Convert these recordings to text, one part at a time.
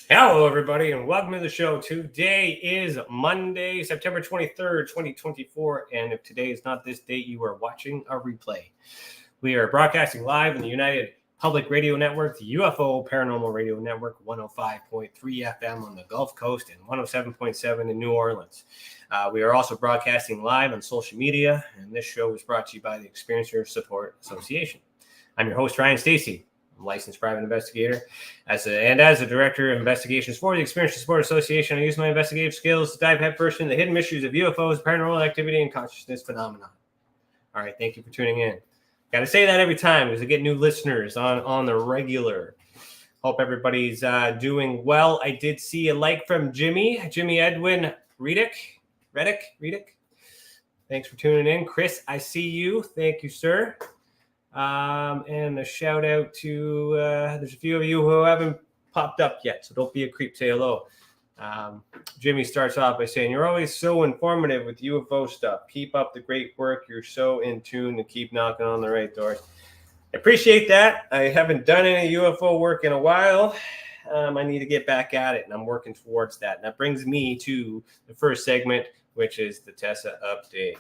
Hello, everybody, and welcome to the show. Today is Monday, September 23rd, 2024, and if today is not this date, you are watching a replay. We are broadcasting live in the United Public Radio Network, the UFO Paranormal Radio Network, 105.3 FM on the Gulf Coast and 107.7 in New Orleans. We are also broadcasting live on social media, and this show is brought to you by the Experiencer Support Association. I'm your host, Ryan Stacey. I'm a licensed private investigator. As a director of investigations for the Experiencer Support Association, I use my investigative skills to dive headfirst into the hidden mysteries of UFOs, paranormal activity, and consciousness phenomena. All right, thank you for tuning in. Got to say that every time because I get new listeners on the regular. Hope everybody's doing well. I did see a like from Jimmy Edwin Reddick. Thanks for tuning in. Chris, I see you. Thank you, sir. And a shout out to, there's a few of you who haven't popped up yet, so don't be a creep, say hello. Jimmy starts off by saying, you're always so informative with UFO stuff. Keep up the great work. You're so in tune and keep knocking on the right doors. I appreciate that. I haven't done any UFO work in a while. I need to get back at it, and I'm working towards that. And that brings me to the first segment, which is the Tessa Update.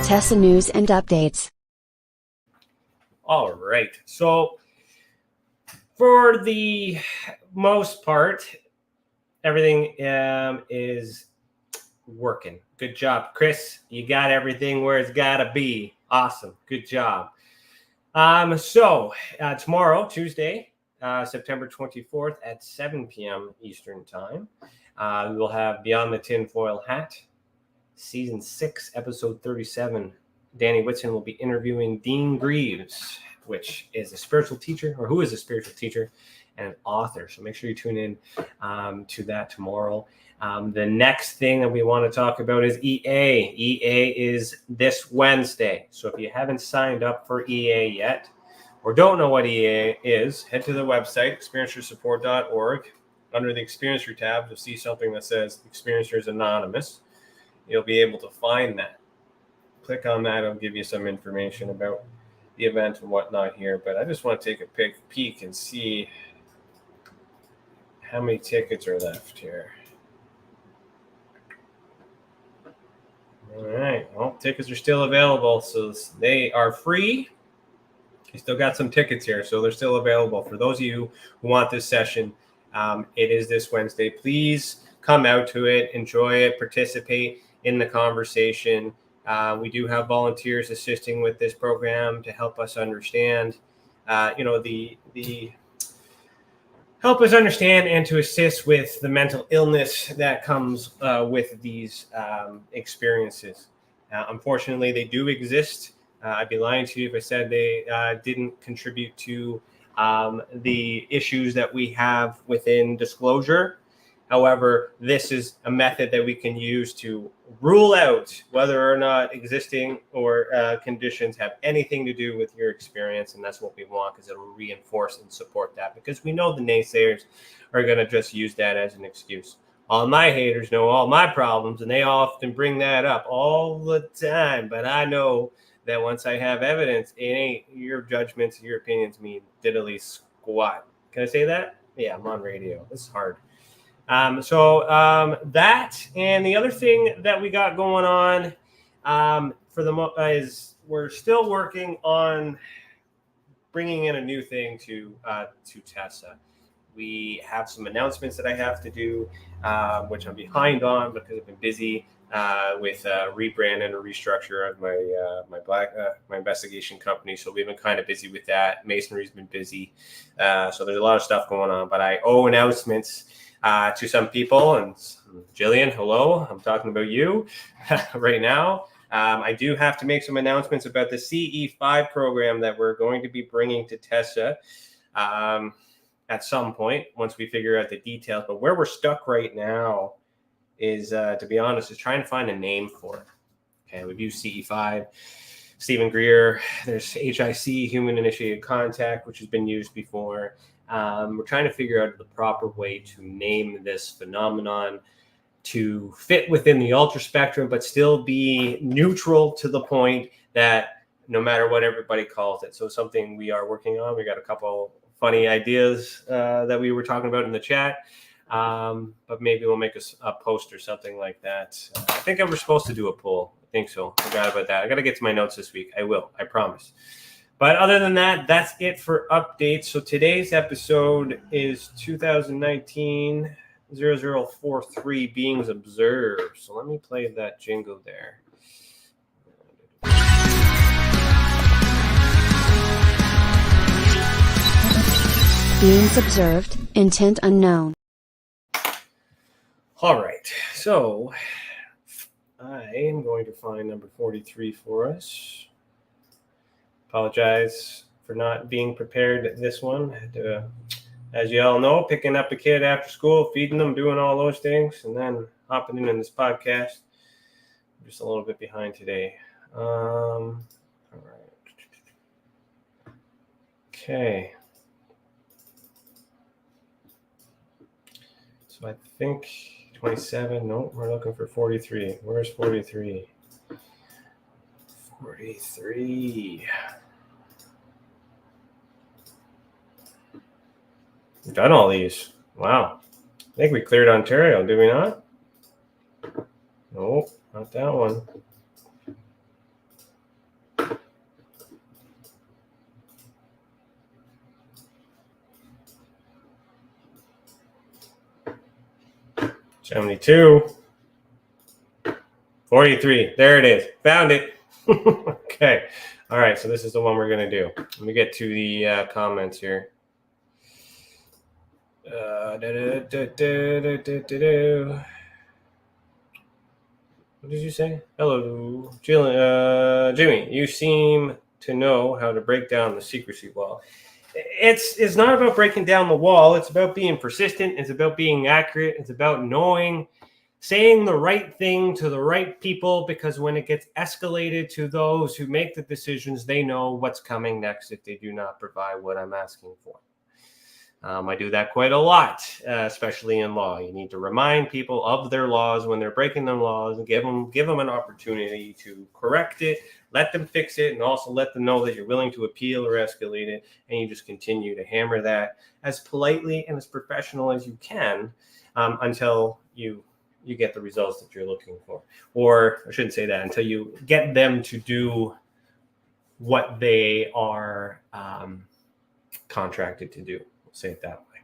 Tessa News and Updates. All right. So for the most part, everything is working. Good job, Chris. You got everything where it's got to be. Awesome. Good job. So tomorrow, Tuesday, September 24th at 7 p.m. Eastern Time, we will have Beyond the Tinfoil Hat, Season 6, Episode 37. Danny Whitson will be interviewing Dean Greaves, which is a spiritual teacher, or who is a spiritual teacher and an author. So make sure you tune in to that tomorrow. The next thing that we want to talk about is EA. EA is this Wednesday. So if you haven't signed up for EA yet, or don't know what EA is, head to the website, experiencersupport.org. Under the Experiencer tab, you'll see something that says Experiencers Anonymous. You'll be able to find that. Click on that. It'll give you some information about the event and whatnot here. But I just want to take a peek and see how many tickets are left here. All right. Well, tickets are still available. So they are free. You still got some tickets here. So they're still available. For those of you who want this session, it is this Wednesday. Please come out to it. Enjoy it. Participate in the conversation. We do have volunteers assisting with this program to help us understand, the help us understand and to assist with the mental illness that comes with these experiences. Unfortunately, they do exist. I'd be lying to you if I said they didn't contribute to the issues that we have within disclosure. However, this is a method that we can use to rule out whether or not existing or conditions have anything to do with your experience. And that's what we want, because it'll reinforce and support that, because we know the naysayers are going to just use that as an excuse. All my haters know all my problems, and they often bring that up all the time. But I know that once I have evidence, it ain't your judgments, your opinions mean diddly squat. Can I say that? Yeah, I'm on radio. This is hard. That, and the other thing that we got going on is we're still working on bringing in a new thing to Tessa. We have some announcements that I have to do, which I'm behind on because I've been busy with rebrand and a restructure of my investigation company. So we've been kind of busy with that. Masonry's been busy. So there's a lot of stuff going on, but I owe announcements to some people. And Jillian, hello, I'm talking about you right now. I do have to make some announcements about the CE5 program that we're going to be bringing to Tessa at some point once we figure out the details. But where we're stuck right now is, to be honest, is trying to find a name for it. Okay, we've used CE5, Stephen Greer. There's HIC, Human Initiated Contact, which has been used before. We're trying to figure out the proper way to name this phenomenon to fit within the ultra spectrum, but still be neutral to the point that no matter what everybody calls it. So something we are working on. We got a couple funny ideas that we were talking about in the chat. But maybe we'll make a post or something like that. I think I was supposed to do a poll. I think so. Forgot about that. I got to get to my notes this week. I will. I promise. But other than that, that's it for updates. So today's episode is 2019-0043 beings observed. So let me play that jingle there. Beings observed, intent unknown. All right, so I am going to find number 43 for us. Apologize for not being prepared this one. As you all know, picking up a kid after school, feeding them, doing all those things, and then hopping in this podcast. I'm just a little bit behind today. All right. Okay. So I think 27. No, we're looking for 43. Where's 43? 43. We've done all these. Wow. I think we cleared Ontario, did we not? Nope, not that one. $72. 43. There it is. Found it. Okay. All right. So this is the one we're going to do. Let me get to the comments here. What did you say? Hello, Jimmy. You seem to know how to break down the secrecy wall. It's not about breaking down the wall. It's about being persistent. It's about being accurate. It's about saying the right thing to the right people, because when it gets escalated to those who make the decisions, they know what's coming next if they do not provide what I'm asking for. I do that quite a lot, especially in law. You need to remind people of their laws when they're breaking them laws, and give them an opportunity to correct it, let them fix it, and also let them know that you're willing to appeal or escalate it. And you just continue to hammer that as politely and as professional as you can until you get the results that you're looking for. Or I shouldn't say that, until you get them to do what they are contracted to do. Say it that way.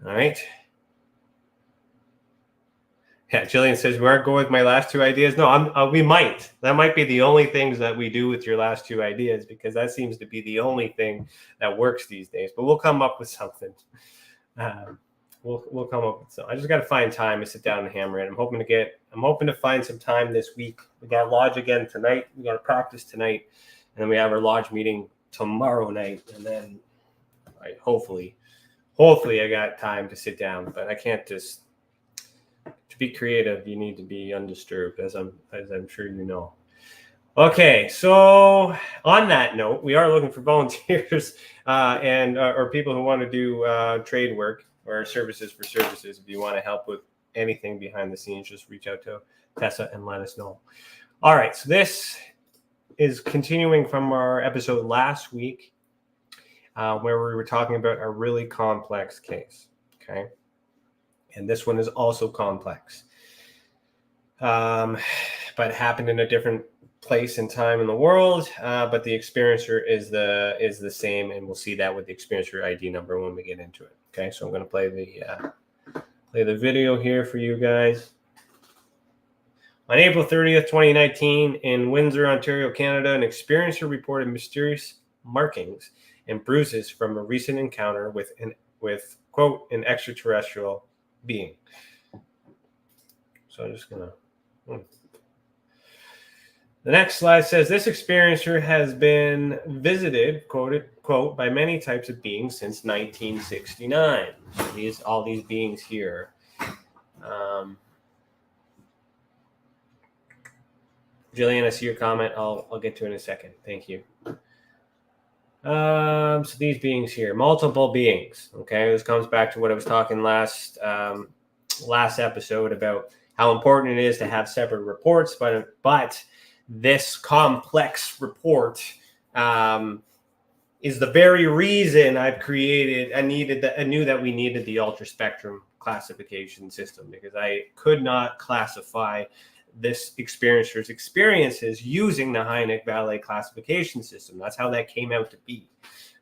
All right. Yeah, Jillian says we aren't going with my last two ideas. No, we might. That might be the only things that we do with your last two ideas, because that seems to be the only thing that works these days. But we'll come up with something. We'll come up with something. I just got to find time to sit down and hammer it. I'm hoping to find some time this week. We got lodge again tonight. We got to practice tonight, and then we have our lodge meeting tomorrow night, and then hopefully I got time to sit down, but I can't just. To be creative, you need to be undisturbed, as I'm sure you know. Okay, so on that note, we are looking for volunteers and or people who want to do trade work or services for services. If you want to help with anything behind the scenes, just reach out to Tessa and let us know. All right, so this is continuing from our episode last week, where we were talking about a really complex case. Okay. And this one is also complex, but happened in a different place and time in the world. But the experiencer is the same, and we'll see that with the experiencer ID number when we get into it. Okay, so I'm going to play the video here for you guys. On April 30th, 2019, in Windsor, Ontario, Canada, an experiencer reported mysterious markings and bruises from a recent encounter with quote an extraterrestrial being. So I'm just gonna. The next slide says this experiencer has been visited, quote, by many types of beings since 1969. So all these beings here. Jillian, I see your comment. I'll get to it in a second. Thank you. So these beings here, multiple beings. Okay, this comes back to what I was talking last episode about how important it is to have separate reports, but this complex report is the very reason I knew that we needed the ultra spectrum classification system, because I could not classify this experiencer's experiences using the Hynek-Vallée classification system. That's how that came out to be.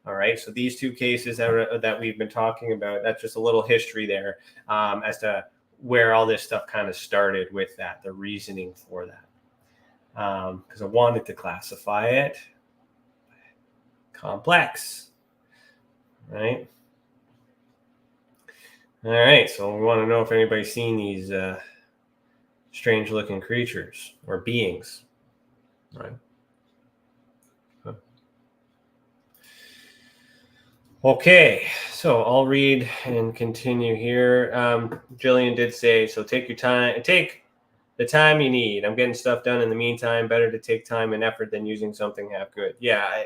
All right. So these two cases that we've been talking about, that's just a little history there as to where all this stuff kind of started with that, the reasoning for that. Because I wanted to classify it complex, right? All right, so we want to know if anybody's seen these strange looking creatures or beings, right? Okay, so I'll read and continue here. Jillian did say, so take your time, take the time you need. I'm getting stuff done in the meantime. Better to take time and effort than using something half good. Yeah,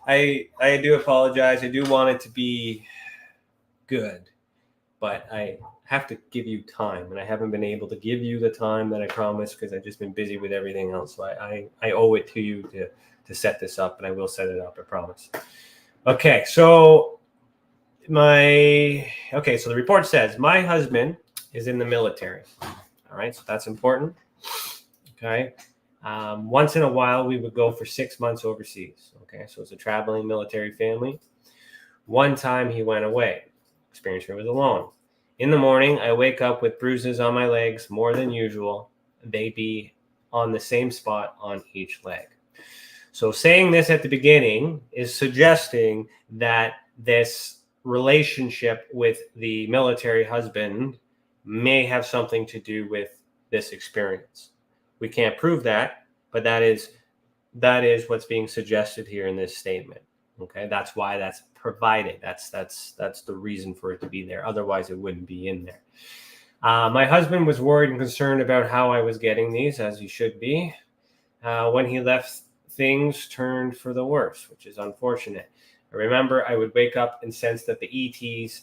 I do apologize. I do want it to be good, but I have to give you time, and I haven't been able to give you the time that I promised because I've just been busy with everything else. So I owe it to you to set this up, and I will set it up, I promise. Okay, so the report says my husband is in the military. All right, so that's important. Okay. Once in a while, we would go for 6 months overseas. Okay, so it's a traveling military family. One time he went away. Experiencer was alone. In the morning, I wake up with bruises on my legs more than usual. They be on the same spot on each leg. So saying this at the beginning is suggesting that this relationship with the military husband may have something to do with this experience. We can't prove that, but that is what's being suggested here in this statement. Okay, that's why that's provided. That's the reason for it to be there. Otherwise, it wouldn't be in there. My husband was worried and concerned about how I was getting these, as he should be. When he left, things turned for the worse, which is unfortunate. I remember I would wake up and sense that the ETs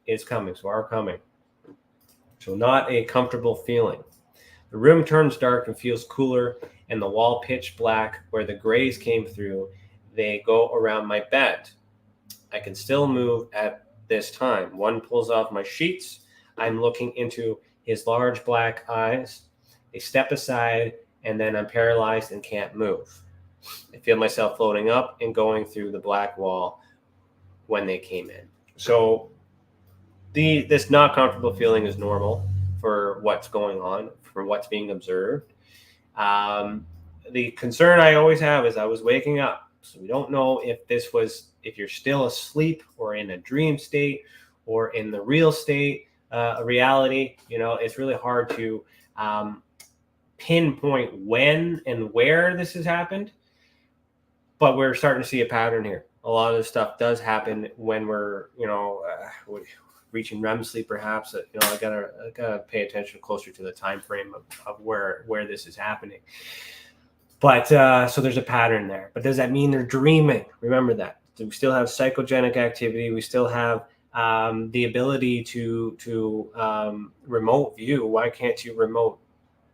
are coming. So not a comfortable feeling. The room turns dark and feels cooler, and the wall pitch black where the grays came through. They go around my bed. I can still move at this time. One pulls off my sheets. I'm looking into his large black eyes. They step aside, and then I'm paralyzed and can't move. I feel myself floating up and going through the black wall when they came in. So this not comfortable feeling is normal for what's going on, for what's being observed. The concern I always have is I was waking up. So we don't know if you're still asleep or in a dream state or in the real state, reality. It's really hard to pinpoint when and where this has happened. But we're starting to see a pattern here. A lot of this stuff does happen when we're, reaching REM sleep, perhaps. I gotta pay attention closer to the time frame of where this is happening. But so there's a pattern there. But does that mean they're dreaming? Remember that. We still have psychogenic activity. We still have the ability to remote view. Why can't you remote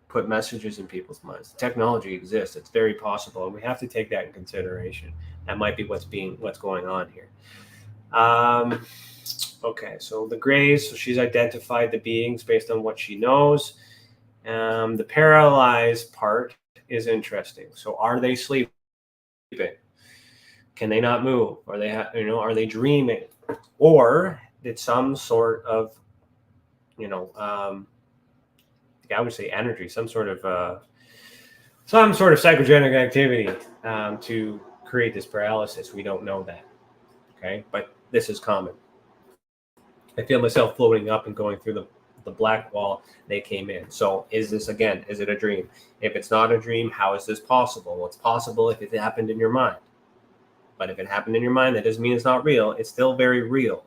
put messages in people's minds? The technology exists. It's very possible, and we have to take that in consideration. That might be what's going on here. Okay, so the grays. So she's identified the beings based on what she knows. The paralyzed part is interesting. So are they sleeping? Can they not move? Are they dreaming? Or did some sort of, I would say energy, some sort of psychogenic activity to create this paralysis? We don't know that. Okay, but this is common. I feel myself floating up and going through the black wall they came in. So is it a dream? If it's not a dream, how is this possible? Well, it's possible if it happened in your mind. But if it happened in your mind, that doesn't mean it's not real. It's still very real.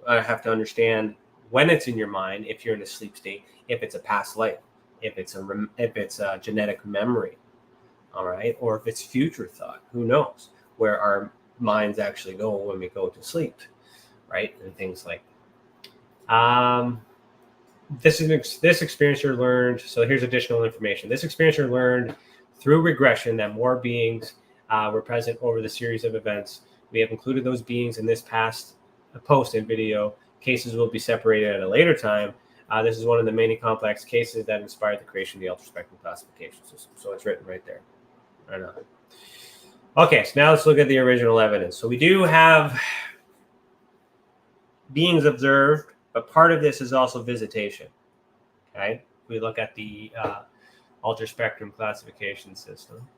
I have to understand when it's in your mind, if you're in a sleep state, if it's a past life, if it's a genetic memory, all right, or if it's future thought. Who knows where our minds actually go when we go to sleep, right? And things like that. This experiencer learned. So here's additional information. This experiencer learned through regression that more beings were present over the series of events. We have included those beings in this past post and video. Cases will be separated at a later time. This is one of the many complex cases that inspired the creation of the ultra-spectrum classification system. So it's written right there. Right on. Okay, so now let's look at the original evidence. So we do have beings observed, but part of this is also visitation. Okay, we look at the ultra-spectrum classification system.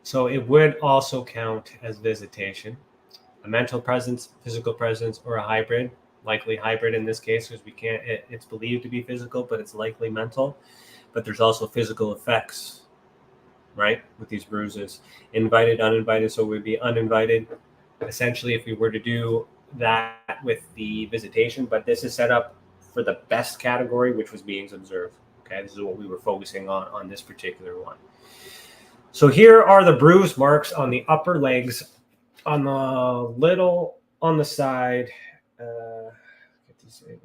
So it would also count as visitation. A mental presence, physical presence, or a hybrid. Likely hybrid in this case, because it's believed to be physical, but it's likely mental. But there's also physical effects, right, with these bruises. Invited, uninvited, so it would be uninvited, essentially, if we were to do that with the visitation. But this is set up for the best category, which was beings observed. Okay, this is what we were focusing on this particular one. So here are the bruise marks on the upper legs, on the side.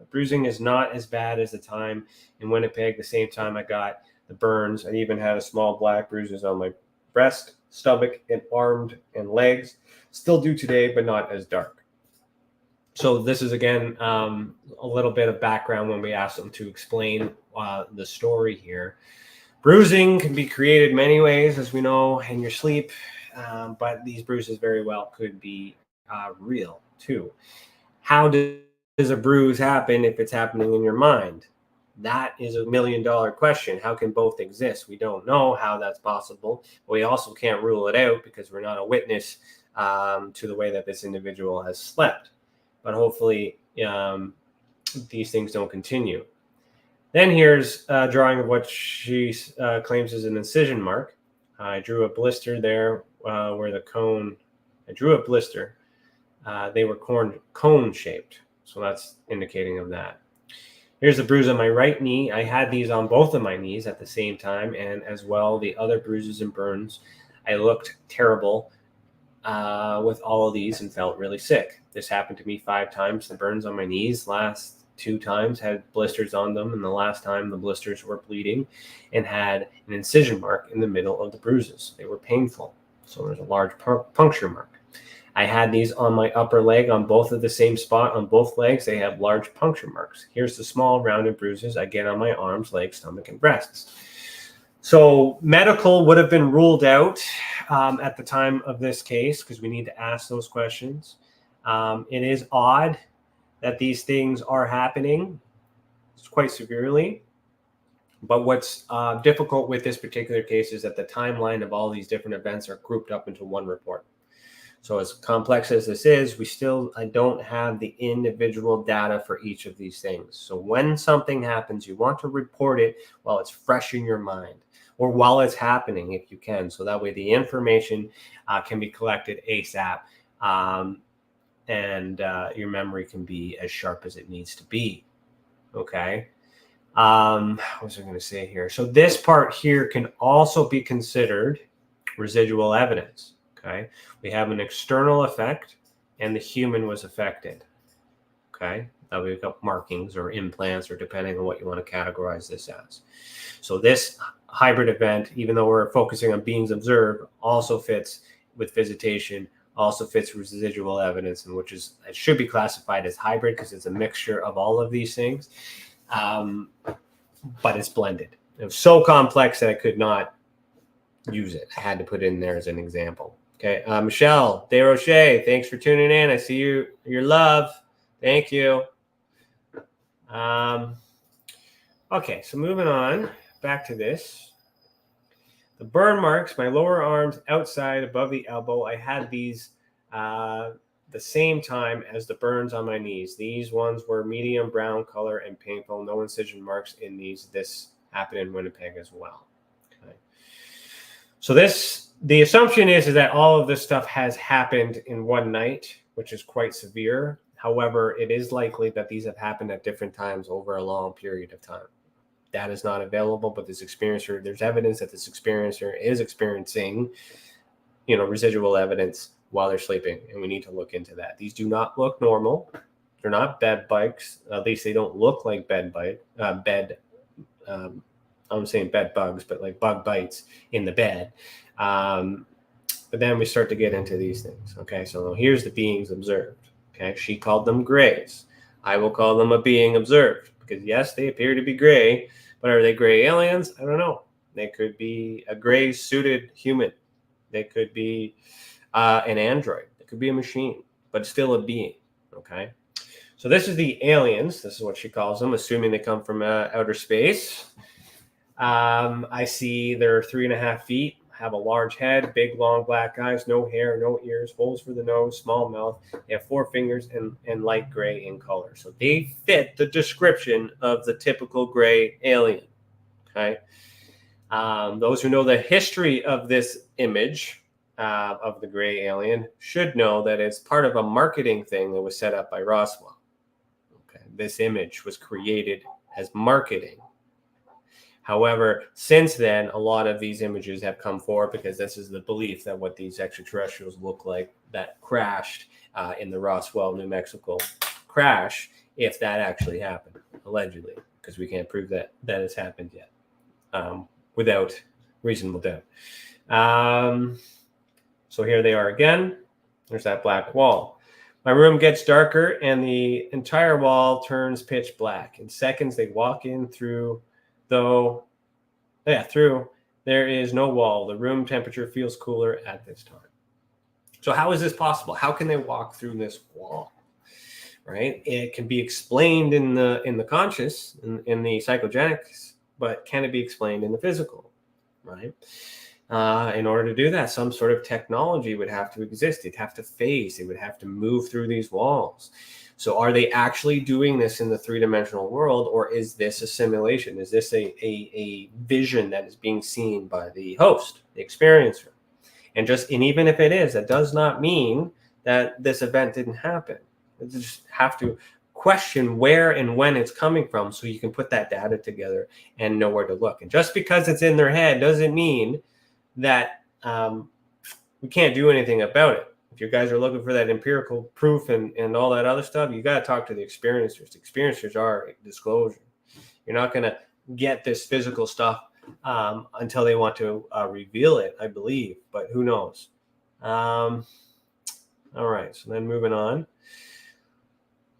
Bruising is not as bad as the time in Winnipeg. The same time I got the burns. I even had a small black bruises on my breast, stomach, and arms and legs. Still do today, but not as dark. So this is, again, a little bit of background when we asked them to explain the story here. Bruising can be created many ways, as we know, in your sleep, but these bruises very well could be real too. How does a bruise happen if it's happening in your mind? That is $1 million question. How can both exist? We don't know how that's possible. We also can't rule it out because we're not a witness to the way that this individual has slept. But hopefully these things don't continue. Then here's a drawing of what she claims is an incision mark. I drew a blister there where the cone, I drew a blister. They were cone shaped. So that's indicating of that. Here's a bruise on my right knee. I had these on both of my knees at the same time, and as well the other bruises and burns. I looked terrible with all of these and felt really sick. This happened to me 5 times. The burns on my knees last 2 times had blisters on them, and the last time the blisters were bleeding and had an incision mark in the middle of the bruises. They were painful. So there's a large puncture mark. I had these on my upper leg on both of the same spot on both legs. They have large puncture marks. Here's the small rounded bruises I get on my arms, legs, stomach, and breasts. So medical would have been ruled out at the time of this case because we need to ask those questions. It is odd that these things are happening quite severely. But what's difficult with this particular case is that the timeline of all these different events are grouped up into one report. So as complex as this is, I don't have the individual data for each of these things. So when something happens, you want to report it while it's fresh in your mind or while it's happening if you can. So that way the information can be collected ASAP and your memory can be as sharp as it needs to be. Okay. What was I going to say here? So this part here can also be considered residual evidence. Okay, we have an external effect and the human was affected. Okay, we've got markings or implants or depending on what you want to categorize this as. So this hybrid event, even though we're focusing on beings observed, also fits with visitation, also fits residual evidence, and it should be classified as hybrid because it's a mixture of all of these things, but it's blended. It was so complex that I could not use it. I had to put it in there as an example. Okay, Michelle Desrochers, thanks for tuning in. I see your love. Thank you. Okay, so moving on back to this. The burn marks, my lower arms outside above the elbow, I had these the same time as the burns on my knees. These ones were medium brown color and painful. No incision marks in these. This happened in Winnipeg as well. Okay. So the assumption is that all of this stuff has happened in one night, which is quite severe. However, it is likely that these have happened at different times over a long period of time. That is not available, but there's evidence that this experiencer is experiencing, residual evidence while they're sleeping, and we need to look into that. These do not look normal. They're not bed bugs. At least they don't look like I'm saying bed bugs, but like bug bites in the bed. But then we start to get into these things. Okay, so here's the beings observed. Okay, she called them grays. I will call them a being observed because yes, they appear to be gray, but are they gray aliens? I don't know. They could be a gray suited human. They could be an android. It could be a machine, but still a being. Okay. So this is the aliens. This is what she calls them, assuming they come from outer space. I see they're 3.5 feet, have a large head, big, long black eyes, no hair, no ears, holes for the nose, small mouth. They have 4 fingers and light gray in color. So they fit the description of the typical gray alien. Okay. Those who know the history of this image of the gray alien should know that it's part of a marketing thing that was set up by Roswell. Okay. This image was created as marketing. However, since then, a lot of these images have come forward because this is the belief that what these extraterrestrials look like that crashed in the Roswell, New Mexico crash, if that actually happened, allegedly, because we can't prove that has happened yet without reasonable doubt. So here they are again. There's that black wall. My room gets darker and the entire wall turns pitch black. In seconds, they walk in through. There is no wall. The room temperature feels cooler at this time. So how is this possible? How can they walk through this wall? Right? It can be explained in the conscious, in the psychogenics, but can it be explained in the physical? Right? In order to do that, some sort of technology would have to exist. It'd have to phase. It would have to move through these walls. So are they actually doing this in the 3-dimensional world, or is this a simulation? Is this a vision that is being seen by the host, the experiencer? And even if it is, that does not mean that this event didn't happen. You just have to question where and when it's coming from so you can put that data together and know where to look. And just because it's in their head doesn't mean that we can't do anything about it. If you guys are looking for that empirical proof and all that other stuff, you got to talk to the experiencers. The experiencers are disclosure. You're not going to get this physical stuff until they want to reveal it, I believe. But who knows? All right. So then moving on.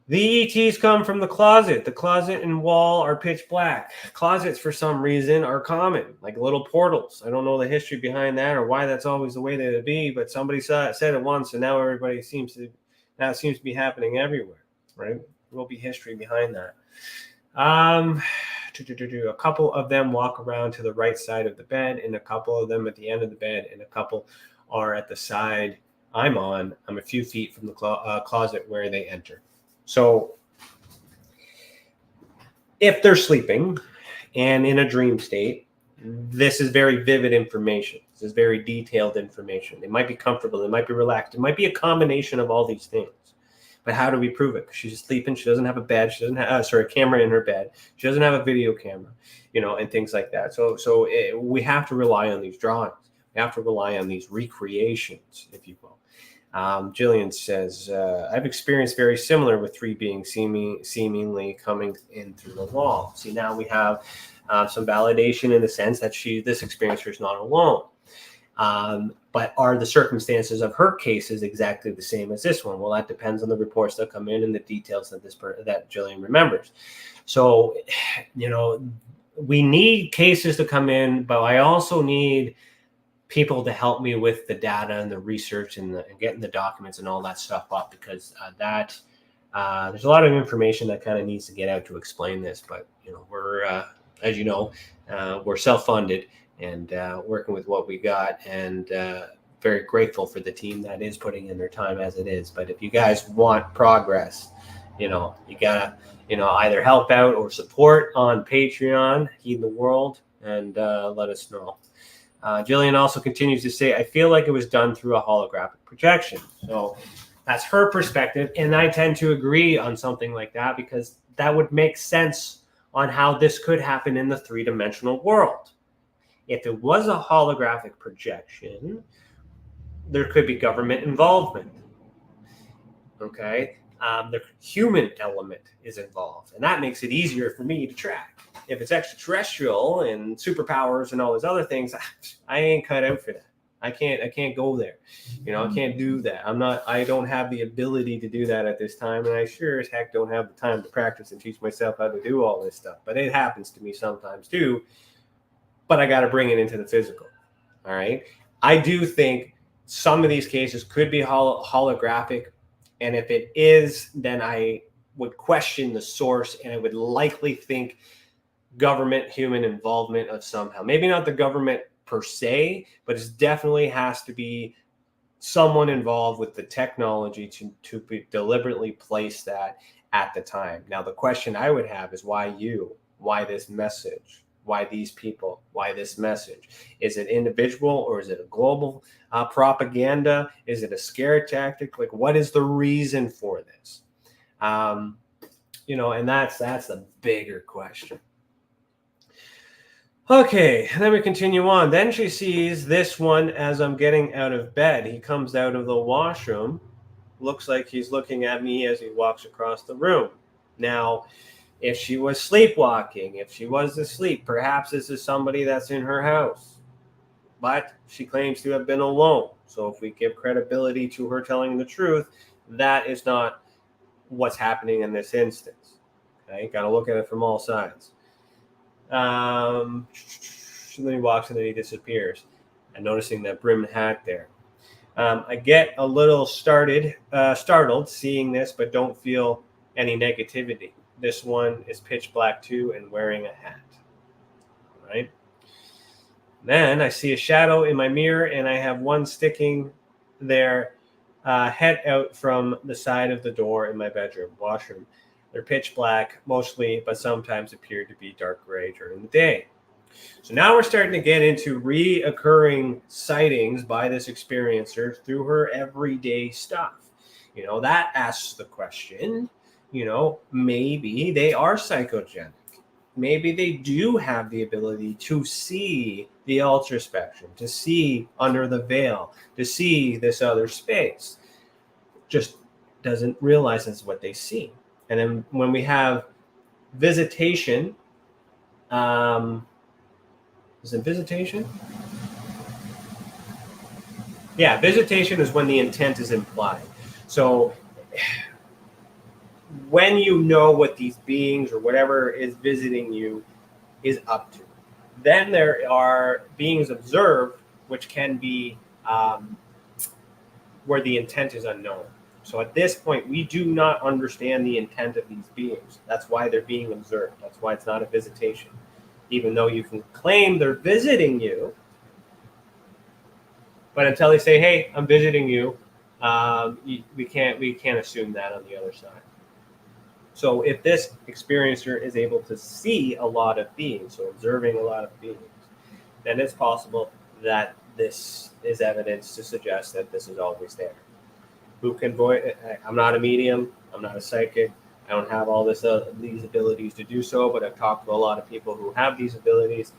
The ETs come from the closet. The closet and wall are pitch black. Closets, for some reason, are common, like little portals. I don't know the history behind that or why that's always the way that it be, but somebody said it once, and now everybody seems to be happening everywhere, right? There will be history behind that. A couple of them walk around to the right side of the bed, and a couple of them at the end of the bed, and a couple are at the side I'm on. I'm a few feet from the closet where they enter. So if they're sleeping and in a dream state, this is very vivid information. This is very detailed information. They might be comfortable. They might be relaxed. It might be a combination of all these things. But how do we prove it? Because she's sleeping. She doesn't have a bed. She doesn't have, a camera in her bed. She doesn't have a video camera, and things like that. So we have to rely on these drawings. We have to rely on these recreations, if you will. Jillian says, I've experienced very similar with 3 beings seemingly coming in through the wall. See, now we have some validation in the sense that this experiencer is not alone. But are the circumstances of her cases exactly the same as this one? Well, that depends on the reports that come in and the details that Jillian remembers. So, we need cases to come in, but I also need people to help me with the data and the research and getting the documents and all that stuff up, because there's a lot of information that kind of needs to get out to explain this. But we're as you know, we're self-funded and working with what we got, and very grateful for the team that is putting in their time as it is. But if you guys want progress, you gotta either help out or support on Patreon, Heed the World, and let us know. Jillian also continues to say, I feel like it was done through a holographic projection. So that's her perspective. And I tend to agree on something like that, because that would make sense on how this could happen in the 3-dimensional world. If it was a holographic projection, there could be government involvement. Okay, the human element is involved, and that makes it easier for me to track. If it's extraterrestrial and superpowers and all those other things, I ain't cut out for that. I can't go there. I can't do that. I don't have the ability to do that at this time, and I sure as heck don't have the time to practice and teach myself how to do all this stuff. But it happens to me sometimes too. But I got to bring it into the physical. All right. I do think some of these cases could be holographic. And if it is, then I would question the source, and I would likely think government human involvement of somehow. Maybe not the government per se, but it definitely has to be someone involved with the technology to deliberately place that at the time. Now, the question I would have is why you? Why this message? Why these people? Why this message? Is it individual or is it a global propaganda? Is it a scare tactic? Like, what is the reason for this? And that's the bigger question. Okay, then we continue on. Then she sees this one as I'm getting out of bed. He comes out of the washroom. Looks like he's looking at me as he walks across the room. Now, if she was sleepwalking, if she was asleep, perhaps this is somebody that's in her house. But she claims to have been alone. So if we give credibility to her telling the truth, that is not what's happening in this instance. Okay, got to look at it from all sides. Then he walks and then he disappears. I'm noticing that brim hat there. I get a little startled seeing this, but don't feel any negativity. This one is pitch black too and wearing a hat. All right. Then I see a shadow in my mirror, and I have one sticking there, head out from the side of the door in my bedroom, washroom. They're pitch black mostly, but sometimes appear to be dark gray during the day. So now we're starting to get into reoccurring sightings by this experiencer through her everyday stuff. That asks the question, maybe they are psychogenic. Maybe they do have the ability to see the ultra spectrum, to see under the veil, to see this other space. Just doesn't realize that's what they see. And then when we have visitation, is it visitation? Yeah, visitation is when the intent is implied. So when you know what these beings or whatever is visiting you is up to, then there are beings observed, which can be where the intent is unknown. So at this point, we do not understand the intent of these beings. That's why they're being observed. That's why it's not a visitation. Even though you can claim they're visiting you, but until they say, hey, I'm visiting you, we can't assume that on the other side. So if this experiencer is able to see a lot of beings, so observing a lot of beings, then it's possible that this is evidence to suggest that this is always there. Who can voice? I'm not a medium. I'm not a psychic. I don't have all these abilities to do so, but I've talked to a lot of people who have these abilities.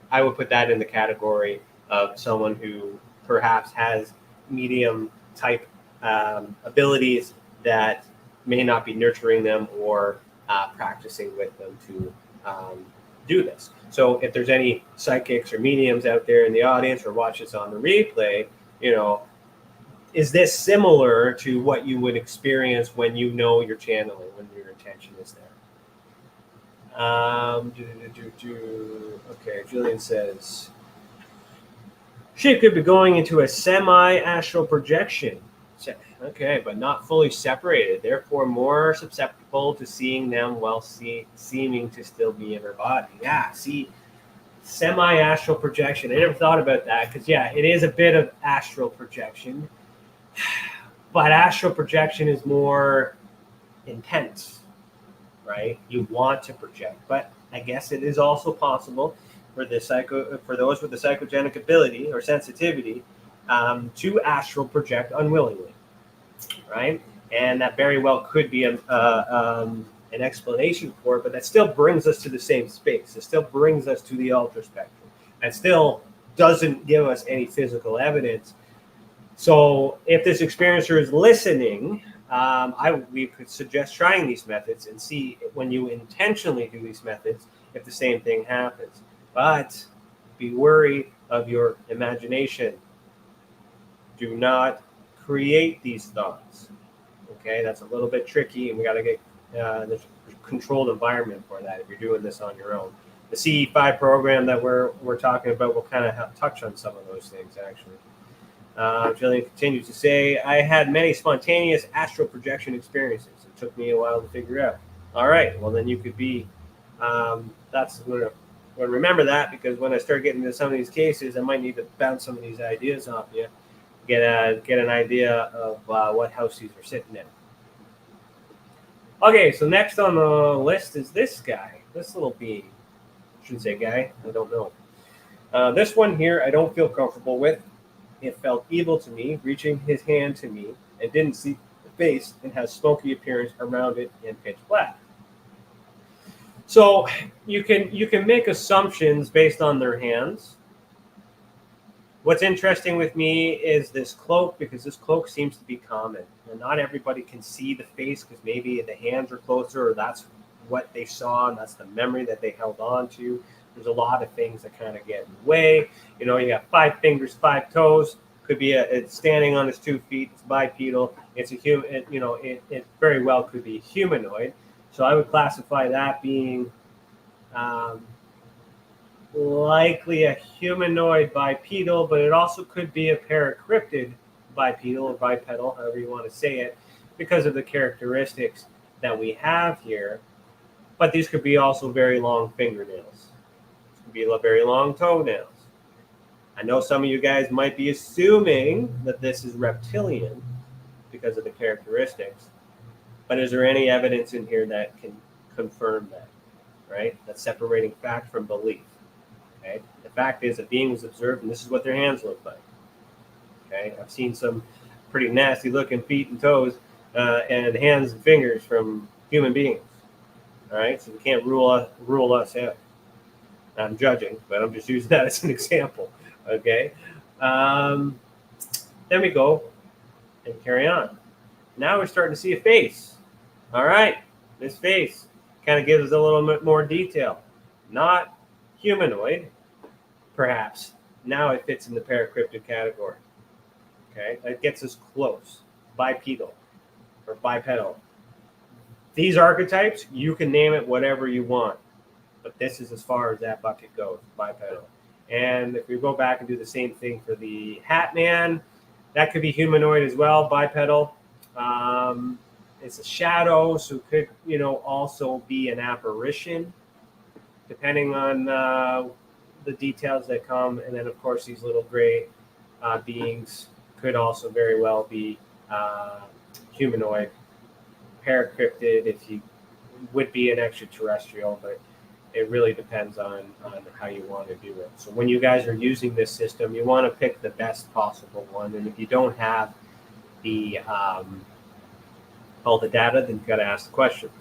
I would put that in the category of someone who perhaps has medium type abilities that may not be nurturing them or practicing with them to do this. So if there's any psychics or mediums out there in the audience or watch this on the replay, is this similar to what you would experience when you know you're channeling, when your intention is there? Okay, Julian says, she could be going into a semi-astral projection. Okay, but not fully separated, therefore more susceptible to seeing them while seeming to still be in her body. Yeah, see, semi-astral projection. I never thought about that because, yeah, it is a bit of astral projection. But astral projection is more intense, right? You want to project, but I guess it is also possible for those with the psychogenic ability or sensitivity to astral project unwillingly, right? And that very well could be an explanation for it, but that still brings us to the same space. It still brings us to the ultra spectrum. That still doesn't give us any physical evidence So if this experiencer is listening, we could suggest trying these methods and see when you intentionally do these methods if the same thing happens. But be wary of your imagination. Do not create these thoughts. Okay, that's a little bit tricky, and we got to get the controlled environment for that if you're doing this on your own. The CE5 program that we're talking about will kind of touch on some of those things, actually. Jillian continues to say, I had many spontaneous astral projection experiences. It took me a while to figure out. All right, well, then you could be, that's going to remember that, because when I start getting into some of these cases, I might need to bounce some of these ideas off you, get an idea of what house these are sitting in. Okay, so next on the list is this guy, this little being. I shouldn't say guy, I don't know. This one here, I don't feel comfortable with. It felt evil to me, reaching his hand to me, and didn't see the face, and has smoky appearance around it in pitch black. So you can make assumptions based on their hands. What's interesting with me is this cloak, because this cloak seems to be common. And not everybody can see the face because maybe the hands are closer, or that's what they saw and that's the memory that they held on to. There's a lot of things that kind of get in the way. You know, you got 5 fingers, 5 toes. Could be it's standing on its 2 feet. It's bipedal. It's a human. It very well could be humanoid. So I would classify that being likely a humanoid bipedal, but it also could be a paracryptid bipedal or bipedal, however you want to say it, because of the characteristics that we have here. But these could be also very long fingernails. Be very long toenails. I know some of you guys might be assuming that this is reptilian because of the characteristics, but is there any evidence in here that can confirm that, right? That's separating fact from belief, okay? The fact is a being was observed, and this is what their hands look like, okay? I've seen some pretty nasty looking feet and toes and hands and fingers from human beings, all right? So we can't rule us out. I'm judging, but I'm just using that as an example. Okay. Then we go and carry on. Now we're starting to see a face. All right. This face kind of gives us a little bit more detail. Not humanoid, perhaps. Now it fits in the paracryptid category. Okay. That gets us close. Bipedal or bipedal. These archetypes, you can name it whatever you want. But this is as far as that bucket goes, bipedal. And if we go back and do the same thing for the Hat Man, that could be humanoid as well, bipedal. It's a shadow, so it could, also be an apparition, depending on the details that come. And then, of course, these little gray beings could also very well be humanoid, paracryptid, if you would be an extraterrestrial, but it really depends on how you want to do it. So when you guys are using this system, you want to pick the best possible one. And if you don't have the all the data, then you've got to ask the questions.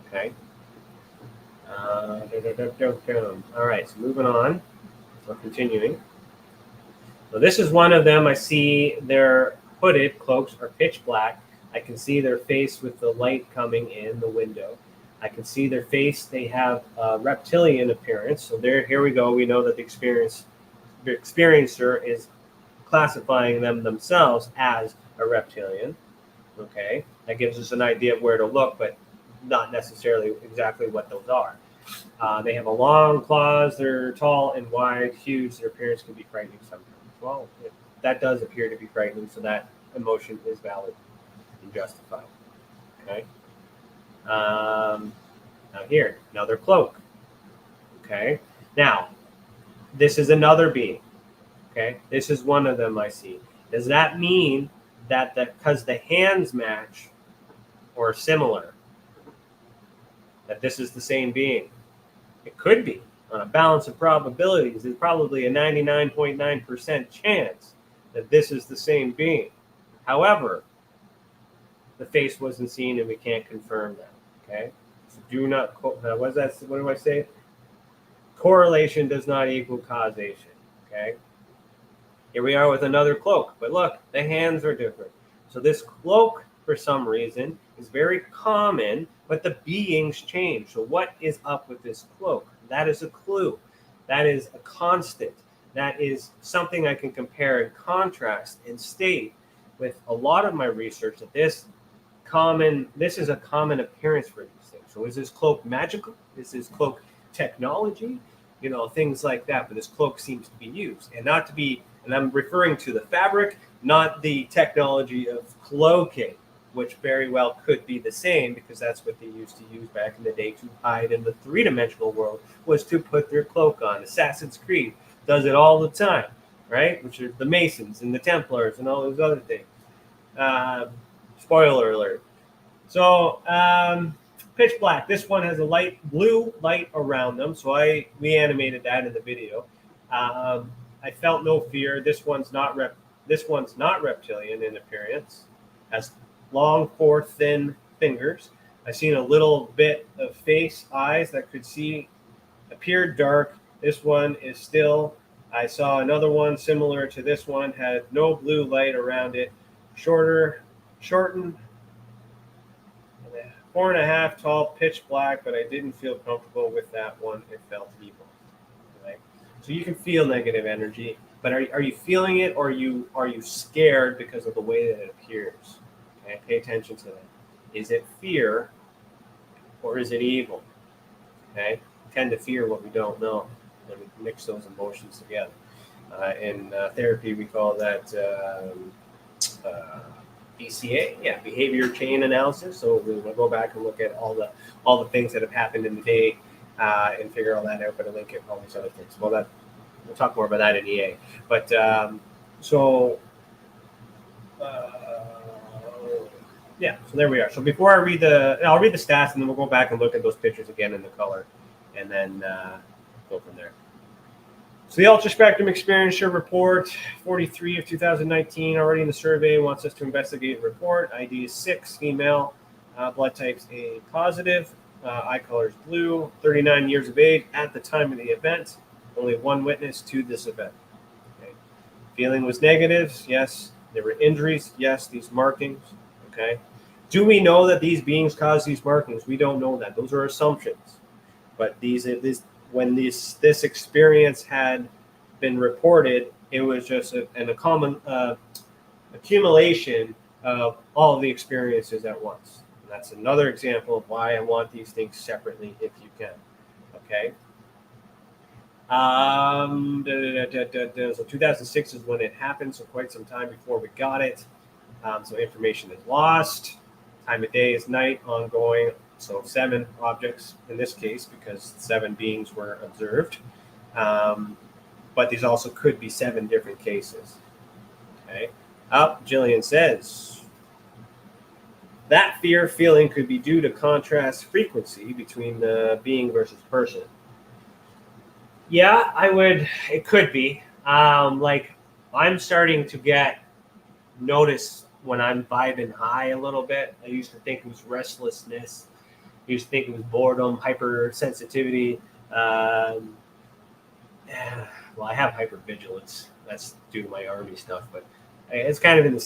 Okay. All right. So moving on. So continuing. So this is one of them. I see their hooded cloaks are pitch black. I can see their face with the light coming in the window. I can see their face. They have a reptilian appearance. So here we go. We know that the experiencer is classifying them themselves as a reptilian. Okay. That gives us an idea of where to look, but not necessarily exactly what those are. They have a long claws. They're tall and wide, huge. Their appearance can be frightening sometimes. Well, that does appear to be frightening, so that emotion is valid and justified. Okay. Now here, another cloak. Okay. Now, this is another being. Okay. This is one of them I see. Does that mean that because the hands match or similar, that this is the same being? It could be. On a balance of probabilities, there's probably a 99.9% chance that this is the same being. However, the face wasn't seen and we can't confirm that. Okay. So do not, what do I say? Correlation does not equal causation. Okay. Here we are with another cloak, but look, the hands are different. So this cloak, for some reason, is very common, but the beings change. So what is up with this cloak? That is a clue. That is a constant. That is something I can compare and contrast and state with a lot of my research that this is a common appearance for these things. So is this cloak magical? Is this cloak technology? Things like that. But this cloak seems to be used, and not to be, and I'm referring to the fabric, not the technology of cloaking, which very well could be the same, because that's what they used to use back in the day to hide in the three-dimensional world, was to put their cloak on. Assassin's Creed does it all the time, right? Which are the Masons and the Templars and all those other things. Spoiler alert. So pitch black. This one has a light blue light around them, so we animated that in the video. I felt no fear. This one's not reptilian in appearance. Has long, four thin fingers. I've seen a little bit of face, eyes that could see. Appeared dark. This one is still. I saw another one similar to this one, had no blue light around it. Shortened, 4.5 tall, pitch black, but I didn't feel comfortable with that one. It felt evil. Right? So you can feel negative energy, but are you feeling it, or are you scared because of the way that it appears? Okay, pay attention to that. Is it fear, or is it evil? Okay, we tend to fear what we don't know, and we mix those emotions together. In therapy, we call that BCA, behavior chain analysis. So we'll go back and look at all the things that have happened in the day and figure all that out, but link it all these other things. Well, we'll talk more about that in EA. But so there we are. So before I'll read the stats, and then we'll go back and look at those pictures again in the color, and then go from there. So the Ultra Spectrum Experiencer Report, 43 of 2019, already in the survey, wants us to investigate and report. ID is 6, female, blood type's A positive, eye color is blue, 39 years of age at the time of the event, only one witness to this event. Okay. Feeling was negative, yes. There were injuries, yes. These markings, okay. Do we know that these beings caused these markings? We don't know that. Those are assumptions. But when this experience had been reported, it was just a common accumulation of all of the experiences at once. And that's another example of why I want these things separately if you can. Okay. So 2006 is when it happened, so quite some time before we got it. So information is lost. Time of day is night, ongoing. So 7 objects in this case, because 7 beings were observed. But these also could be 7 different cases. Okay. Jillian says, that fear feeling could be due to contrast frequency between the being versus person. Yeah, it could be. Like, I'm starting to notice when I'm vibing high a little bit. I used to think it was restlessness. I used to think it was boredom, hypersensitivity. Well, I have hypervigilance. That's due to my Army stuff, but it's kind of in the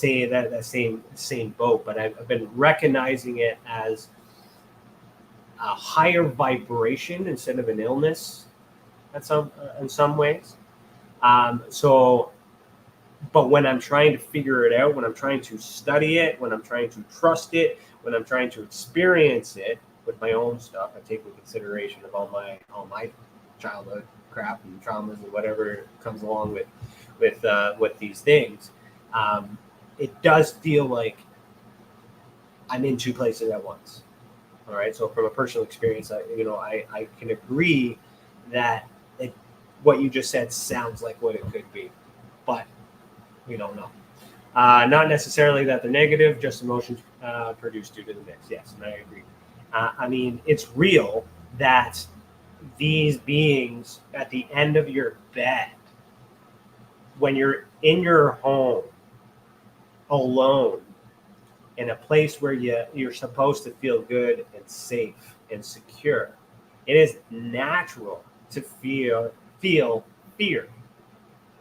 same boat. But I've been recognizing it as a higher vibration instead of an illness, in some ways. But when I'm trying to figure it out, when I'm trying to study it, when I'm trying to trust it, when I'm trying to experience it with my own stuff, I take into consideration of all my childhood crap and traumas and whatever comes along with these things. It does feel like I'm in 2 places at once. All right. So from a personal experience, I can agree that what you just said sounds like what it could be, but we don't know. Not necessarily that they're negative, just emotions produced due to the mix. Yes, and I agree. I mean, it's real that these beings at the end of your bed, when you're in your home alone, in a place where you're supposed to feel good and safe and secure, it is natural to feel fear.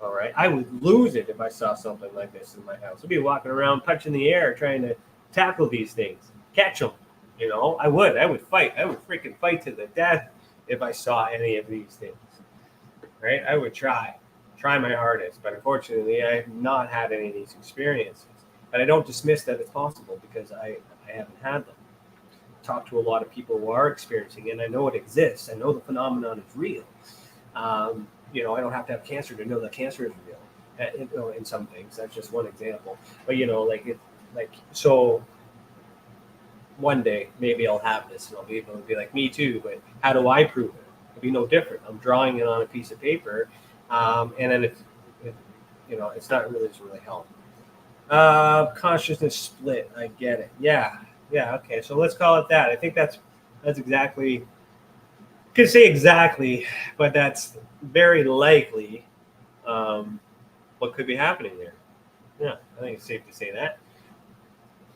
All right. I would lose it if I saw something like this in my house. I'd be walking around punching the air trying to tackle these things, catch them. I would fight. I would freaking fight to the death if I saw any of these things. Right? I would try my hardest, but unfortunately, I have not had any of these experiences. But I don't dismiss that it's possible because I haven't had them. Talk to a lot of people who are experiencing it, and I know it exists. I know the phenomenon is real. I don't have to have cancer to know that cancer is real. In some things, that's just one example. But so one day maybe I'll have this and I'll be able to be like, me too. But how do I prove it? It'll be no different. I'm drawing it on a piece of paper, and then it's not really help. Consciousness split. I get it. Yeah. Okay. So let's call it that. I think that's exactly. Could say exactly, but that's very likely what could be happening there. Yeah, I think it's safe to say that.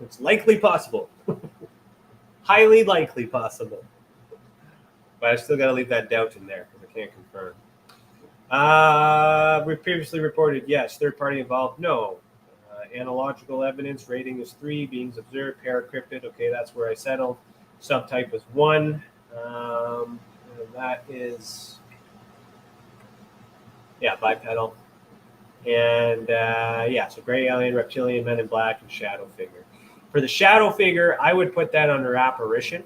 It's likely possible. Highly likely possible. But I still got to leave that doubt in there because I can't confirm. We previously reported, yes. Third party involved, no. Analogical evidence, rating is 3. Beings observed, paracryptid. Okay, that's where I settled. Subtype was 1. That is, bipedal. And so gray alien, reptilian, men in black, and shadow figure. For the shadow figure, I would put that under apparition.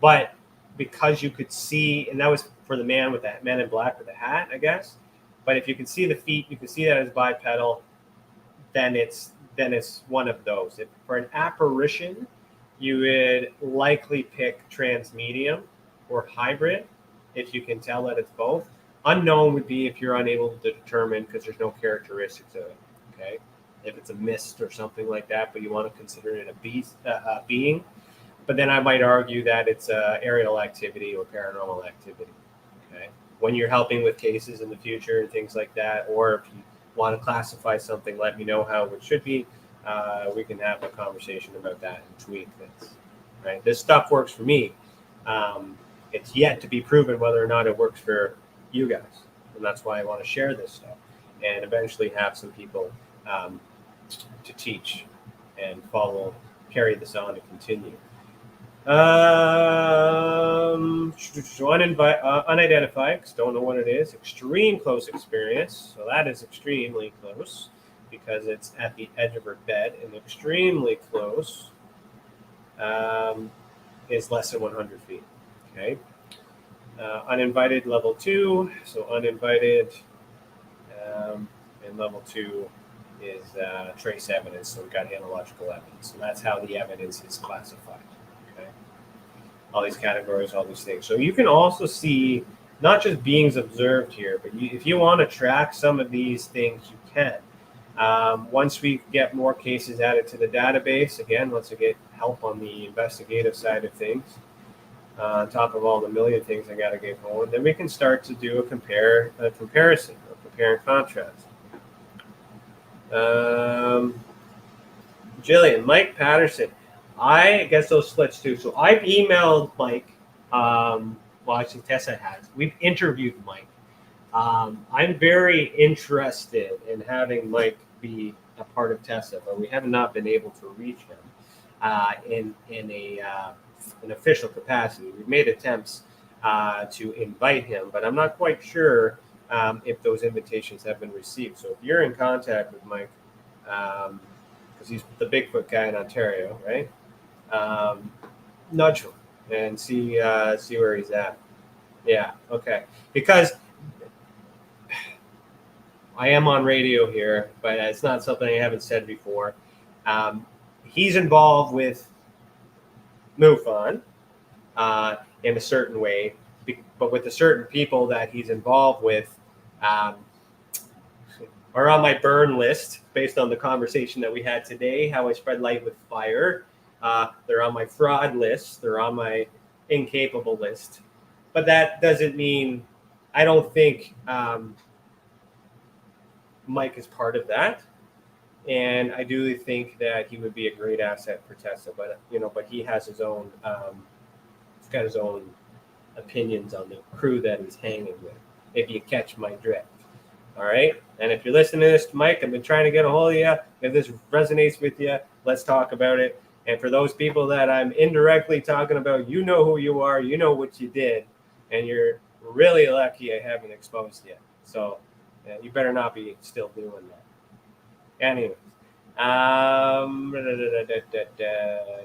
But because you could see, and that was for the man with the men in black with the hat, I guess. But if you can see the feet, you can see that as bipedal, then it's one of those. If for an apparition, you would likely pick transmedium or hybrid if you can tell that it's both. Unknown would be if you're unable to determine because there's no characteristics of it. Okay, if it's a mist or something like that, but you want to consider it a being. But then I might argue that it's aerial activity or paranormal activity. Okay, when you're helping with cases in the future and things like that, or if you want to classify something, let me know how it should be. We can have a conversation about that and tweak this. Right, this stuff works for me. It's yet to be proven whether or not it works for you guys, and that's why I want to share this stuff and eventually have some people to teach and carry this on and continue. Unidentified, don't know what it is. Extreme close experience, so that is extremely close because it's at the edge of her bed, and extremely close is less than 100 feet. Okay. Uninvited level 2, so uninvited, and level 2 is trace evidence, so we've got analogical evidence. So that's how the evidence is classified. Okay, all these categories, all these things. So you can also see not just beings observed here, but if you want to track some of these things, you can. Once we get more cases added to the database, again, once we get help on the investigative side of things, on top of all the million things I got to get going, then we can start to do a comparison, or compare and contrast. Jillian, Mike Patterson. I guess those splits too. So I've emailed Mike. Actually, Tessa has. We've interviewed Mike. I'm very interested in having Mike be a part of Tessa, but we have not been able to reach him in an official capacity. We've made attempts to invite him, but I'm not quite sure if those invitations have been received. So if you're in contact with Mike, because he's the Bigfoot guy in Ontario, right? Nudge him and see where he's at. Yeah, okay. Because I am on radio here, but it's not something I haven't said before. He's involved with MUFON in a certain way, but with the certain people that he's involved with are on my burn list based on the conversation that we had today, how I spread light with fire. They're on my fraud list. They're on my incapable list. But that doesn't mean I don't think Mike is part of that. And I do think that he would be a great asset for Tessa, but he has his own, he's got his own opinions on the crew that he's hanging with, if you catch my drift. All right. And if you're listening to this, Mike, I've been trying to get a hold of you. If this resonates with you, let's talk about it. And for those people that I'm indirectly talking about, you know who you are, you know what you did, and you're really lucky I haven't exposed you. So you better not be still doing that. Anyways,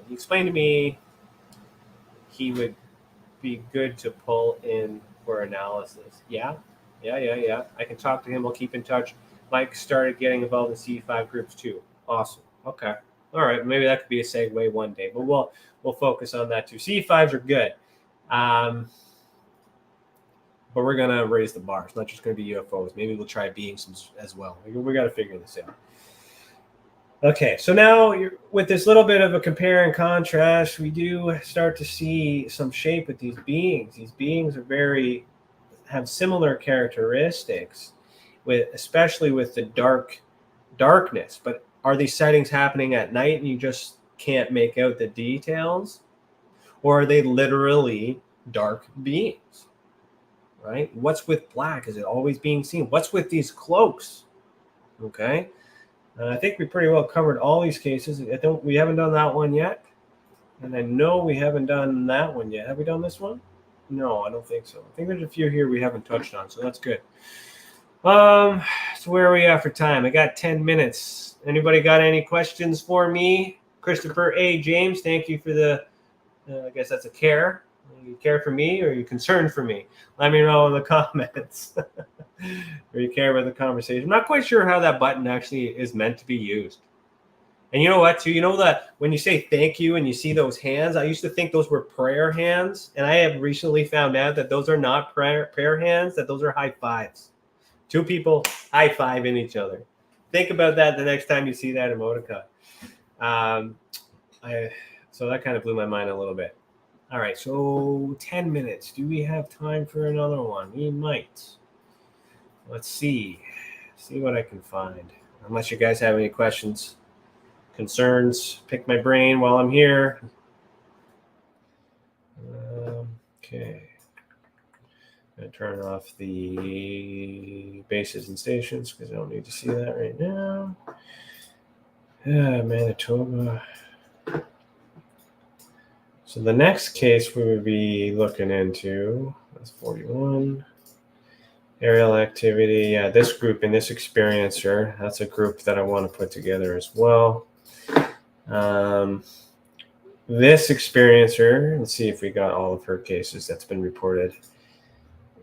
he explained to me he would be good to pull in for analysis. Yeah. I can talk to him. We'll keep in touch. Mike started getting involved in C5 groups too. Awesome. Okay. All right. Maybe that could be a segue one day, but we'll focus on that too. C5s are good. But we're gonna raise the bar. It's not just gonna be UFOs. Maybe we'll try beings as well. We got to figure this out. Okay, so now with this little bit of a compare and contrast, we do start to see some shape with these beings. These beings are have similar characteristics, especially with the darkness. But are these sightings happening at night and you just can't make out the details? Or are they literally dark beings? Right? What's with black? Is it always being seen? What's with these cloaks? Okay. I think we pretty well covered all these cases. We haven't done that one yet. And I know we haven't done that one yet. Have we done this one? No, I don't think so. I think there's a few here we haven't touched on, so that's good. So where are we at for time? I got 10 minutes. Anybody got any questions for me? Christopher A. James, thank you for the, I guess that's a care. You care for me or are you concerned for me? Let me know in the comments. Or you care about the conversation. I'm not quite sure how that button actually is meant to be used. And you know what, too? You know that when you say thank you and you see those hands, I used to think those were prayer hands. And I have recently found out that those are not prayer hands, that those are high fives. Two people high-fiving each other. Think about that the next time you see that emoticon. So that kind of blew my mind a little bit. All right, so 10 minutes. Do we have time for another one? We might. Let's see what I can find. Unless you guys have any questions, concerns, pick my brain while I'm here. Okay. I'm going to turn off the bases and stations because I don't need to see that right now. Manitoba. So the next case we would be looking into, that's 41. Aerial activity. Yeah, this group and this experiencer, that's a group that I want to put together as well. This experiencer, let's see if we got all of her cases that's been reported.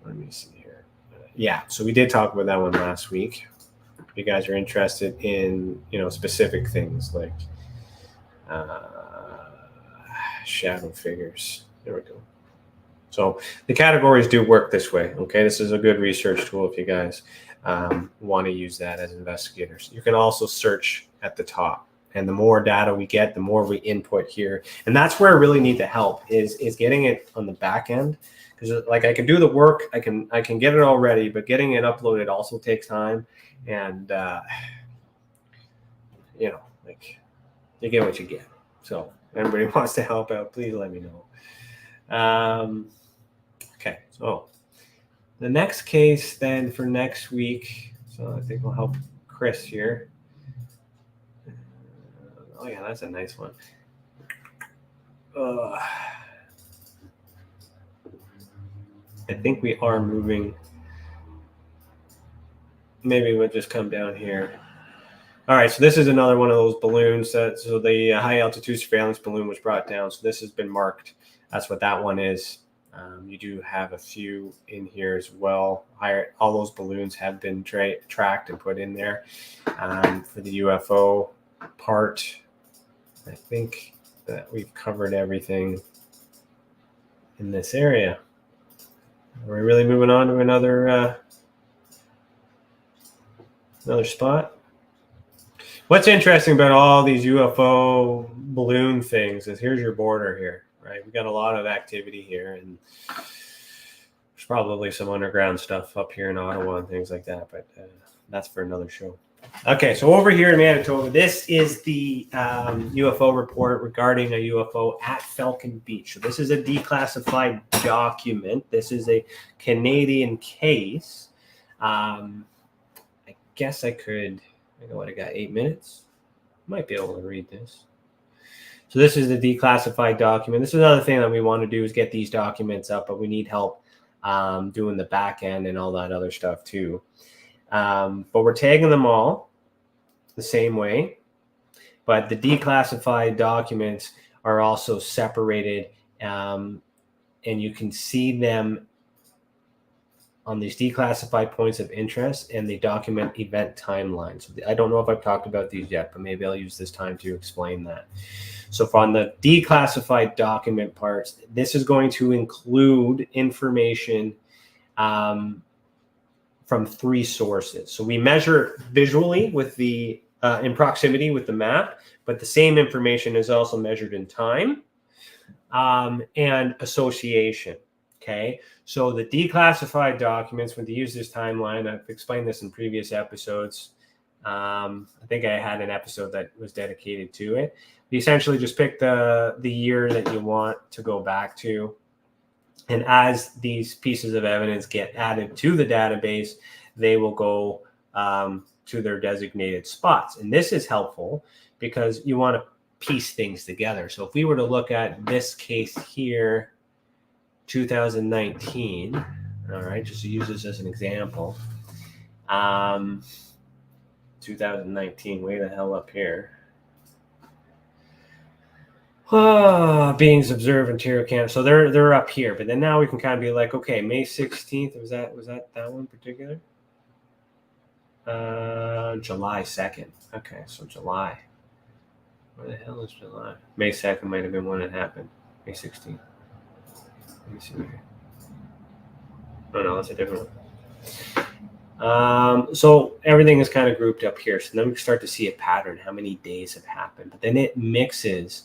Let me see here. Yeah, so we did talk about that one last week. If you guys are interested in, specific things like shadow figures. There we go. So the categories do work this way. Okay, this is a good research tool if you guys want to use that as investigators. You can also search at the top, and the more data we get, the more we input here. And that's where I really need the help is getting it on the back end, because like I can do the work, I can get it all ready, but getting it uploaded also takes time. And like you get what you get. So if anybody wants to help out, please let me know. Okay, so the next case then for next week, so I think we'll help Chris here. Oh yeah, that's a nice one. I think we are moving. Maybe we'll just come down here. All right, so this is another one of those balloons. So the high altitude surveillance balloon was brought down. So this has been marked. That's what that one is. You do have a few in here as well. All those balloons have been tracked and put in there. For the UFO part, I think that we've covered everything in this area. We're really moving on to another spot. What's interesting about all these UFO balloon things is here's your border here, right? We got a lot of activity here, and there's probably some underground stuff up here in Ottawa and things like that, but that's for another show. Okay, so over here in Manitoba, this is the UFO report regarding a UFO at Falcon Beach. So this is a declassified document. This is a Canadian case. guess I could, I know what I got, 8 minutes. Might be able to read this. So this is the declassified document. This is another thing that we want to do is get these documents up, but we need help doing the back end and all that other stuff too. But we're tagging them all the same way, but the declassified documents are also separated, and you can see them on these declassified points of interest and the document event timelines. So I don't know if I've talked about these yet, but maybe I'll use this time to explain that. So from the declassified document parts, this is going to include information from 3 sources. So we measure visually with the in proximity with the map, but the same information is also measured in time and association. Okay, so the declassified documents, when they use this timeline, I've explained this in previous episodes. I think I had an episode that was dedicated to it. You essentially just pick the year that you want to go back to. And as these pieces of evidence get added to the database, they will go to their designated spots. And this is helpful because you want to piece things together. So if we were to look at this case here, 2019, all right, just to use this as an example. 2019, way the hell up here. Beings observed interior camp. So they're up here, but then now we can kind of be like, okay, May 16th, was that one particular? July 2nd. Okay, so July. Where the hell is July? May 2nd might have been when it happened. May 16th. Let me see here. Oh no, that's a different one. So everything is kind of grouped up here. So then we can start to see a pattern, how many days have happened. But then it mixes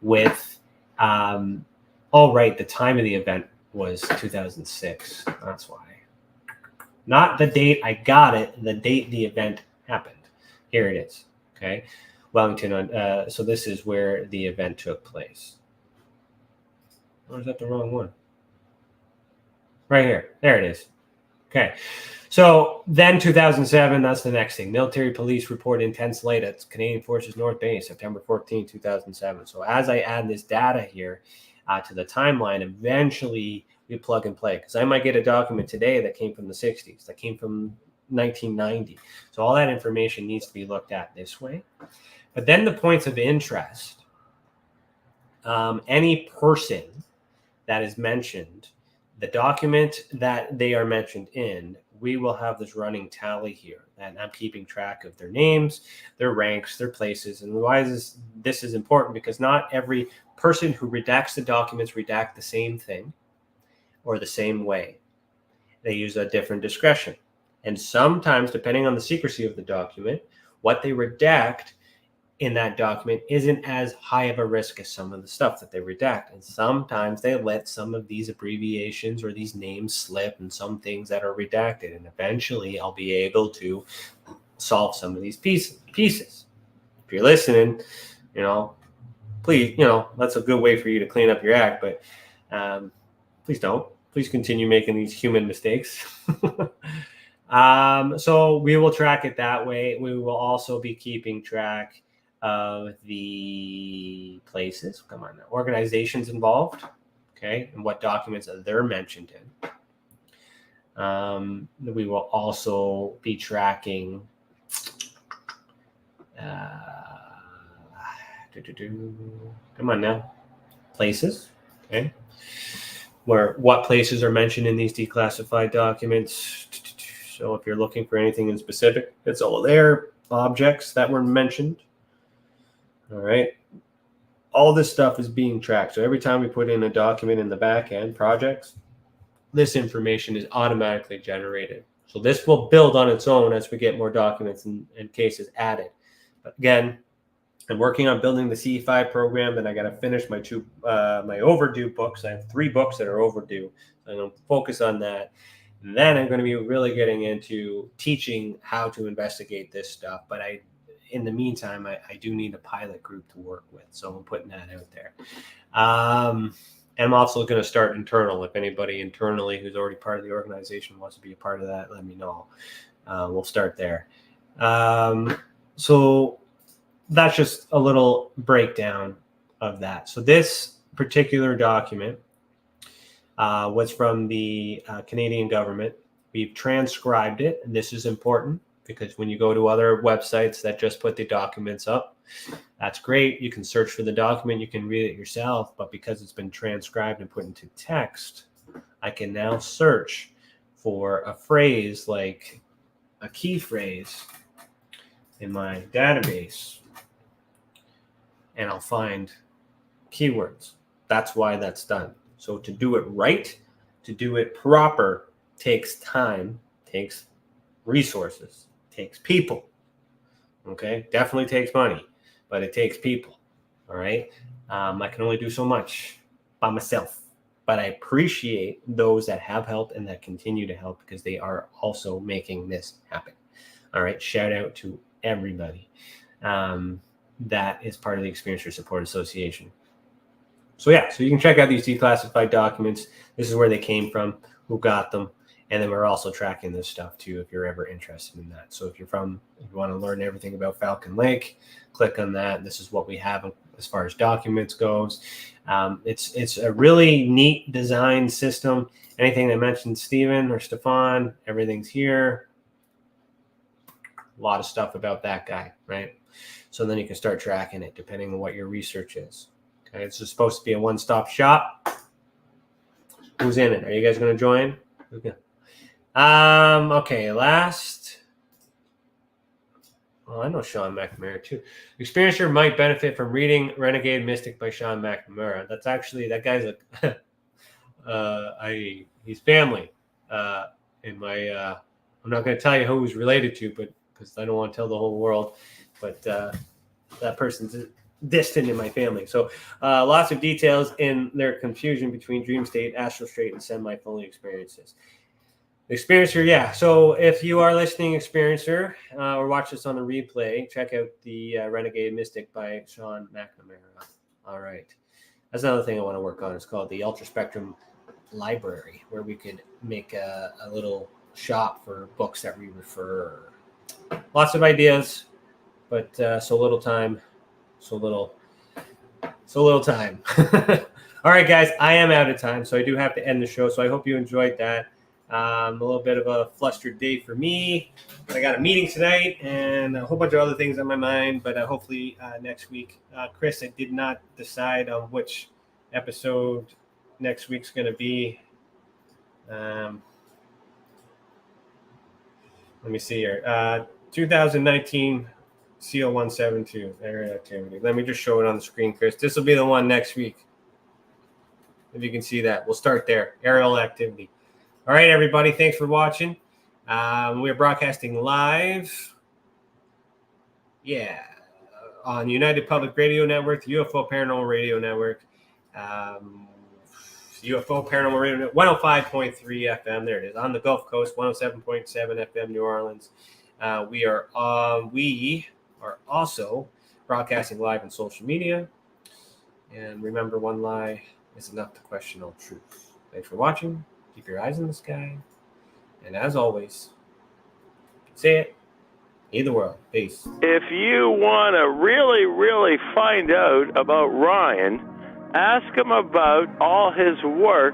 with, the time of the event was 2006. That's why. Not the date I got it, the date the event happened. Here it is. Okay. Wellington. So this is where the event took place. Or is that the wrong one? Right here. There it is. Okay. So then 2007, that's the next thing. Military police report intense light at Canadian Forces North Base, September 14, 2007. So as I add this data here to the timeline, eventually we plug and play. Because I might get a document today that came from the 60s, that came from 1990. So all that information needs to be looked at this way. But then the points of interest, any person that is mentioned, the document that they are mentioned in, we will have this running tally here, and I'm keeping track of their names, their ranks, their places. And why is this is important? Because not every person who redacts the documents redact the same thing or the same way. They use a different discretion. And sometimes, depending on the secrecy of the document, what they redact in that document isn't as high of a risk as some of the stuff that they redact. And sometimes they let some of these abbreviations or these names slip and some things that are redacted. And eventually I'll be able to solve some of these pieces. If you're listening, please, that's a good way for you to clean up your act, but please don't. Please continue making these human mistakes. So we will track it that way. We will also be keeping track of the places, organizations involved, okay, and what documents they're mentioned in. We will also be tracking places, okay, what places are mentioned in these declassified documents. So if you're looking for anything in specific, it's all there. Objects that were mentioned. All right. All this stuff is being tracked. So every time we put in a document in the back end projects, this information is automatically generated. So this will build on its own as we get more documents and cases added. But again, I'm working on building the C5 program. Then I got to finish my my overdue books. I have 3 books that are overdue. So I'm going to focus on that. And then I'm going to be really getting into teaching how to investigate this stuff. But in the meantime, I do need a pilot group to work with. So I'm putting that out there. And I'm also going to start internal. If anybody internally who's already part of the organization wants to be a part of that, let me know. We'll start there. So that's just a little breakdown of that. So this particular document was from the Canadian government. We've transcribed it, and this is important because when you go to other websites that just put the documents up, that's great. You can search for the document, you can read it yourself, but because it's been transcribed and put into text, I can now search for a phrase like a key phrase in my database, and I'll find keywords. That's why that's done. So to do it right, to do it proper, takes time, takes resources, takes people. Okay, definitely takes money, but it takes people. All right, I can only do so much by myself, but I appreciate those that have helped and that continue to help because they are also making this happen. All right, shout out to everybody that is part of the Experiencer Support Association. So yeah, so you can check out these declassified documents. This is where they came from, who got them. And then we're also tracking this stuff too, if you're ever interested in that. So if you want to learn everything about Falcon Lake, click on that. This is what we have as far as documents goes. It's a really neat design system. Anything that mentions Stephen or Stefan, everything's here. A lot of stuff about that guy, right? So then you can start tracking it depending on what your research is. Okay, it's supposed to be a one-stop shop. Who's in it? Are you guys going to join? Okay. Okay, last. Oh, I know Sean McNamara too. Experiencer might benefit from reading Renegade Mystic by Sean McNamara. That's actually, that guy's he's family. In my, I'm not going to tell you who he's related to, but because I don't want to tell the whole world, but that person's distant in my family. So lots of details in their confusion between dream state, astral state, and semi-fully experiences. Experiencer, yeah. So if you are listening, Experiencer, or watch this on the replay, check out the Renegade Mystic by Sean McNamara. All right. That's another thing I want to work on. It's called the Ultra Spectrum Library, where we could make a little shop for books that we refer. Lots of ideas, but so little time. So little time. All right, guys, I am out of time, so I do have to end the show. So I hope you enjoyed that. A little bit of a flustered day for me. I got a meeting tonight and a whole bunch of other things on my mind, but hopefully next week. Chris, I did not decide on which episode next week's going to be. Let me see here. 2019 CO172 area activity. Let me just show it on the screen, Chris. This will be the one next week. If you can see that, we'll start there. Aerial activity. All right, everybody. Thanks for watching. We're broadcasting live. Yeah. On United Public Radio Network, the UFO Paranormal Radio Network, UFO Paranormal Radio Network, 105.3 FM. There it is. On the Gulf Coast, 107.7 FM, New Orleans. We are also broadcasting live on social media. And remember, one lie is enough to question all truth. Thanks for watching. Keep your eyes in the sky. And as always, say it. Heed the world. Peace. If you want to really, really find out about Ryan, ask him about all his work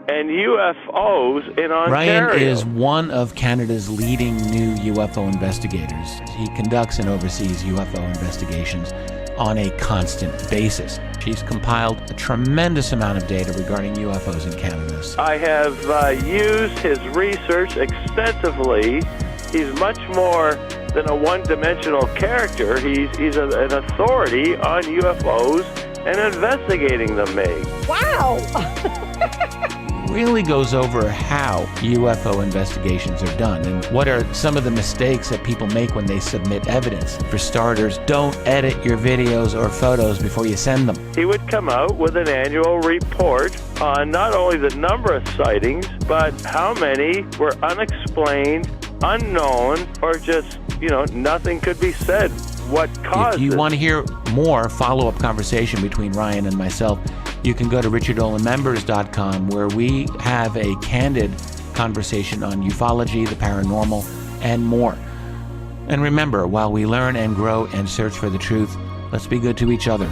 and UFOs in Ontario. Ryan is one of Canada's leading new UFO investigators. He conducts and oversees UFO investigations on a constant basis. He's compiled a tremendous amount of data regarding UFOs in Canada. I have used his research extensively. He's much more than a one-dimensional character. He's an authority on UFOs and investigating them, Meg. Wow! Really goes over how UFO investigations are done and what are some of the mistakes that people make when they submit evidence. For starters, don't edit your videos or photos before you send them. He would come out with an annual report on not only the number of sightings, but how many were unexplained, unknown, or just, nothing could be said. What caused it? If you want to hear more follow-up conversation between Ryan and myself, you can go to richardolanmembers.com, where we have a candid conversation on ufology, the paranormal, and more. And remember, while we learn and grow and search for the truth, let's be good to each other.